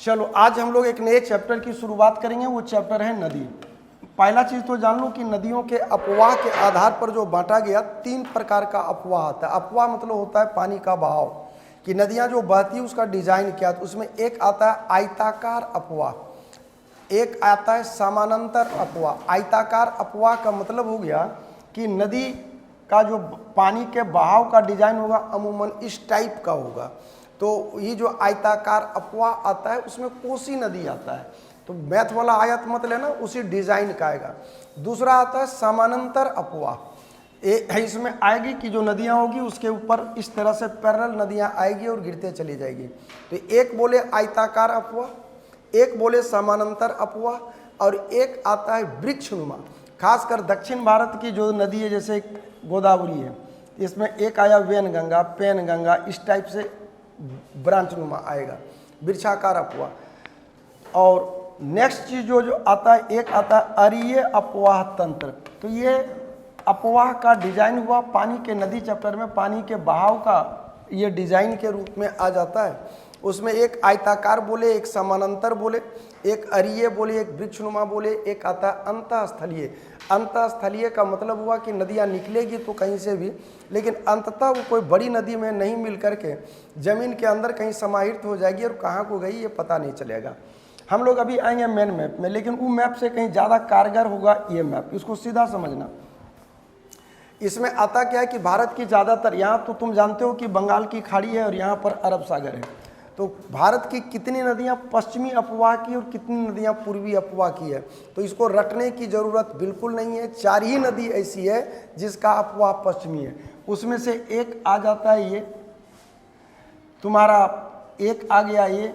चलो आज हम लोग एक नए चैप्टर की शुरुआत करेंगे। वो चैप्टर है नदी। पहला चीज़ तो जान लो कि नदियों के अपवाह के आधार पर जो बांटा गया, 3 प्रकार का अपवाह आता है। अपवाह मतलब होता है पानी का बहाव, कि नदियाँ जो बहती है उसका डिजाइन क्या है। तो उसमें एक आता है आयताकार अपवाह, एक आता है समानांतर अपवाह। आयताकार अपवाह का मतलब हो गया कि नदी का जो पानी के बहाव का डिजाइन होगा अमूमन इस टाइप का होगा। तो ये जो आयताकार अपवाह आता है उसमें कोसी नदी आता है, तो मैथ वाला आयत मत लेना, उसी डिजाइन का आएगा। दूसरा आता है समानांतर अपवाह, इसमें आएगी कि जो नदियां होगी उसके ऊपर इस तरह से पैरेलल नदियां आएगी और गिरते चली जाएगी। तो एक बोले आयताकार अपवाह, एक बोले समानांतर अपवाह, और एक आता है वृक्षनुमा। खासकर दक्षिण भारत की जो नदी है जैसे गोदावरी है, इसमें एक आया वेनगंगा, पेनगंगा, इस टाइप से ब्रांच नुमा आएगा, वृक्षाकार अपवाह। और नेक्स्ट चीज जो आता है, एक आता है अरीय अपवाह तंत्र। तो ये अपवाह का डिजाइन हुआ पानी के नदी चैप्टर में, पानी के बहाव का ये डिजाइन के रूप में आ जाता है। उसमें एक आयताकार बोले, एक समानांतर बोले, एक अरीय बोले, एक वृक्षनुमा बोले, एक आता है अंतःस्थलीय। अंतःस्थलीय का मतलब हुआ कि नदियाँ निकलेगी तो कहीं से भी, लेकिन अंततः वो कोई बड़ी नदी में नहीं मिल करके जमीन के अंदर कहीं समाहित हो जाएगी और कहाँ को गई ये पता नहीं चलेगा। हम लोग अभी आएंगे मेन मैप में, लेकिन वो मैप से कहीं ज़्यादा कारगर होगा ये मैप, इसको सीधा समझना। इसमें आता क्या है कि भारत की ज़्यादातर, यहाँ तो तुम जानते हो कि बंगाल की खाड़ी है और यहाँ पर अरब सागर है, तो भारत की कितनी नदियाँ पश्चिमी अपवाह की और कितनी नदियाँ पूर्वी अपवाह की है, तो इसको रटने की ज़रूरत बिल्कुल नहीं है। 4 ही नदी ऐसी है जिसका अपवाह पश्चिमी है। उसमें से एक आ जाता है ये तुम्हारा, एक आ गया ये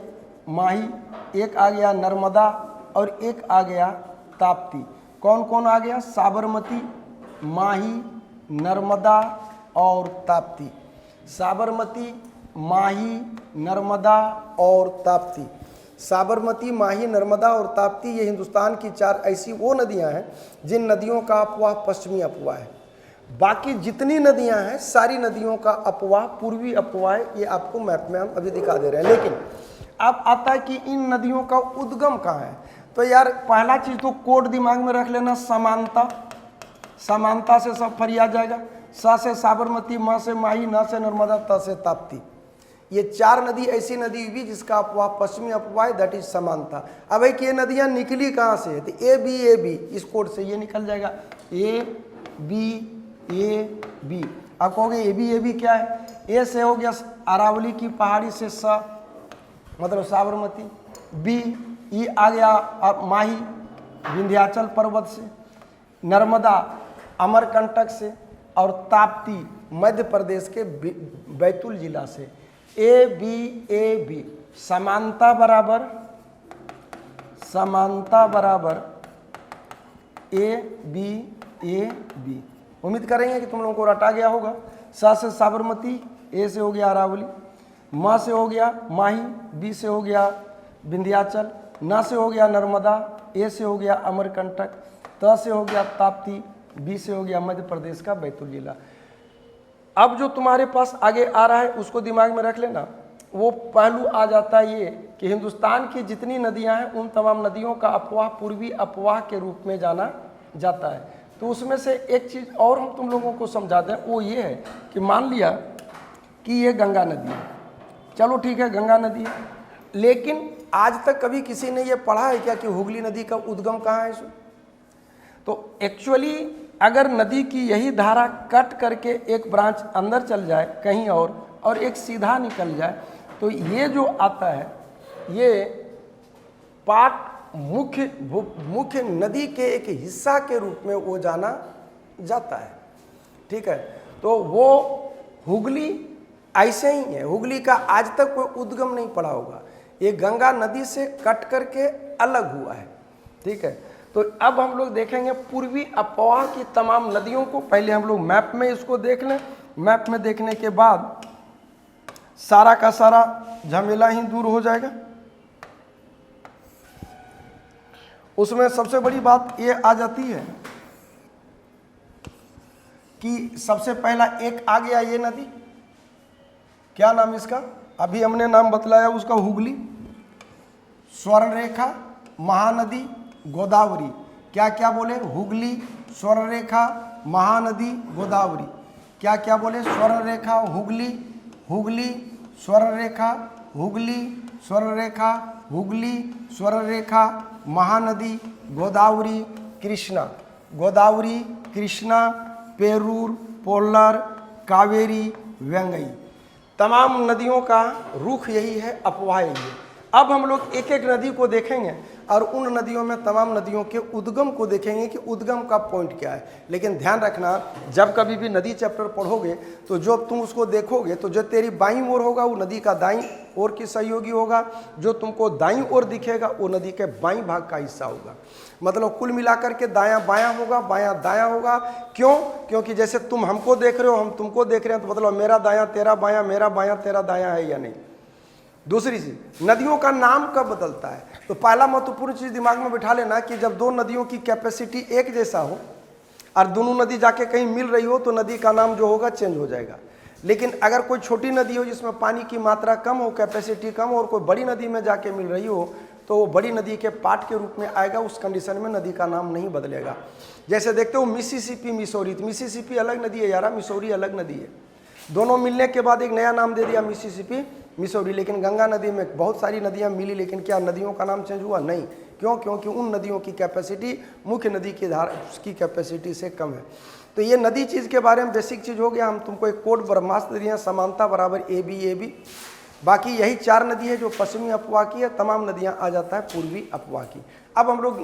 माही, एक आ गया नर्मदा, और एक आ गया ताप्ती। कौन कौन आ गया? साबरमती, माही, नर्मदा और ताप्ती। साबरमती, माही, नर्मदा और ताप्ती। साबरमती, माही, नर्मदा और ताप्ती ये हिंदुस्तान की 4 ऐसी वो नदियां हैं जिन नदियों का अपवाह पश्चिमी अपवाह है। बाकी जितनी नदियां हैं सारी नदियों का अपवाह पूर्वी अपवाह है। ये आपको मैप में हम अभी दिखा दे रहे हैं। लेकिन अब आता है कि इन नदियों का उद्गम कहाँ है। तो यार पहला चीज तो कोड दिमाग में रख लेना, समानता। समानता से सब फरिया जाएगा। सा से साबरमती, म से माही, न से नर्मदा, त से ताप्ती। ये 4 नदी ऐसी नदी हुई जिसका अपवाह पश्चिमी अपवाह, दैट इज समानता। अब है कि ये नदियां निकली कहाँ से? तो ए बी इस कोड से ये निकल जाएगा, ए बी। अब कहोगे ए बी क्या है? ए से हो गया अरावली की पहाड़ी से स मतलब साबरमती, बी ई आ गया माही विंध्याचल पर्वत से, नर्मदा अमरकंटक से, और ताप्ती मध्य प्रदेश के बैतूल जिला से। ए बी समानता बराबर ए बी। उम्मीद करेंगे कि तुम लोगों को रटा गया होगा। सा से साबरमती, ए से हो गया अरावली, म से हो गया माही, बी से हो गया विंध्याचल, न से हो गया नर्मदा, ए से हो गया अमरकंटक, त से हो गया ताप्ती, बी से हो गया मध्य प्रदेश का बैतूल जिला। अब जो तुम्हारे पास आगे आ रहा है उसको दिमाग में रख लेना। वो पहलू आ जाता है ये कि हिंदुस्तान की जितनी नदियां हैं उन तमाम नदियों का अपवाह पूर्वी अपवाह के रूप में जाना जाता है। तो उसमें से एक चीज़ और हम तुम लोगों को समझा दें, वो ये है कि मान लिया कि ये गंगा नदी है, चलो ठीक है गंगा नदी है, लेकिन आज तक कभी किसी ने ये पढ़ा है क्या कि हुगली नदी का उद्गम कहाँ है इसमें? तो एक्चुअली अगर नदी की यही धारा कट करके एक ब्रांच अंदर चल जाए कहीं और एक सीधा निकल जाए, तो ये जो आता है ये पाट मुख्य नदी के एक हिस्सा के रूप में वो जाना जाता है। ठीक है, तो वो हुगली ऐसे ही है। हुगली का आज तक कोई उद्गम नहीं पड़ा होगा, ये गंगा नदी से कट करके अलग हुआ है। ठीक है, तो अब हम लोग देखेंगे पूर्वी अपवाह की तमाम नदियों को। पहले हम लोग मैप में इसको देख लें। मैप में देखने के बाद सारा का सारा झमेला ही दूर हो जाएगा। उसमें सबसे बड़ी बात ये आ जाती है कि सबसे पहला एक आ गया ये नदी, क्या नाम इसका? अभी हमने नाम बतलाया उसका, हुगली। स्वर्णरेखा, महानदी, गोदावरी। क्या क्या बोले? हुगली, स्वर्णरेखा, महानदी, गोदावरी। क्या क्या बोले? स्वर्णरेखा, हुगली, हुगली, स्वर्णरेखा, हुगली, स्वर्णरेखा, हुगली, स्वर्णरेखा, महानदी, गोदावरी, कृष्णा। गोदावरी, कृष्णा, पेरूर, पोल्लर, कावेरी, वेंगई। तमाम नदियों का रुख यही है, अफवाह यही है। अब हम लोग एक एक नदी को देखेंगे और उन नदियों में तमाम नदियों के उद्गम को देखेंगे कि उद्गम का पॉइंट क्या है। लेकिन ध्यान रखना, जब कभी भी नदी चैप्टर पढ़ोगे तो जो तुम उसको देखोगे तो जो तेरी बाईं ओर होगा वो नदी का दाईं ओर की सहयोगी होगा, जो तुमको दाईं ओर दिखेगा वो नदी के बाईं भाग का हिस्सा होगा। मतलब कुल मिलाकर के दायां बायां होगा, बायां दायां होगा। क्यों? क्योंकि जैसे तुम हमको देख रहे हो, हम तुमको देख रहे हैं, तो मतलब मेरा दायां तेरा बायां, मेरा बायां तेरा दायां है या नहीं। दूसरी चीज, नदियों का नाम कब बदलता है? तो पहला महत्वपूर्ण चीज दिमाग में बिठा लेना कि जब दो नदियों की कैपेसिटी एक जैसा हो और दोनों नदी जाके कहीं मिल रही हो तो नदी का नाम जो होगा चेंज हो जाएगा। लेकिन अगर कोई छोटी नदी हो जिसमें पानी की मात्रा कम हो, कैपेसिटी कम हो, और कोई बड़ी नदी में जाके मिल रही हो तो वो बड़ी नदी के पार्ट के रूप में आएगा। उस कंडीशन में नदी का नाम नहीं बदलेगा। जैसे देखते हो मिसिसिपी, मिसौरी। मिसिसिपी अलग नदी है यारा, मिसौरी अलग नदी है। दोनों मिलने के बाद एक नया नाम दे दिया मिसिसिपी, मिसौरी। लेकिन गंगा नदी में बहुत सारी नदियां मिली, लेकिन क्या नदियों का नाम चेंज हुआ? नहीं। क्यों? क्योंकि उन नदियों की कैपेसिटी मुख्य नदी की धारा उसकी कैपेसिटी से कम है। तो ये नदी चीज़ के बारे में बेसिक चीज़ हो गया। हम तुमको एक कोड ब्रह्मास्त्र दिए, समानता बराबर ए बी। बाकी यही 4 नदी है जो पश्चिमी अफवाह की है, तमाम नदियाँ आ जाता है पूर्वी अफवाह की। अब हम लोग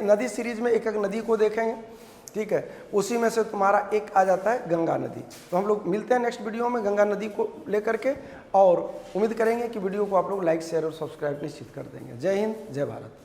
नदी सीरीज में एक एक नदी को देखेंगे, ठीक है। उसी में से तुम्हारा एक आ जाता है गंगा नदी। तो हम लोग मिलते हैं नेक्स्ट वीडियो में गंगा नदी को लेकर के, और उम्मीद करेंगे कि वीडियो को आप लोग लाइक शेयर और सब्सक्राइब निश्चित कर देंगे। जय हिंद, जय भारत।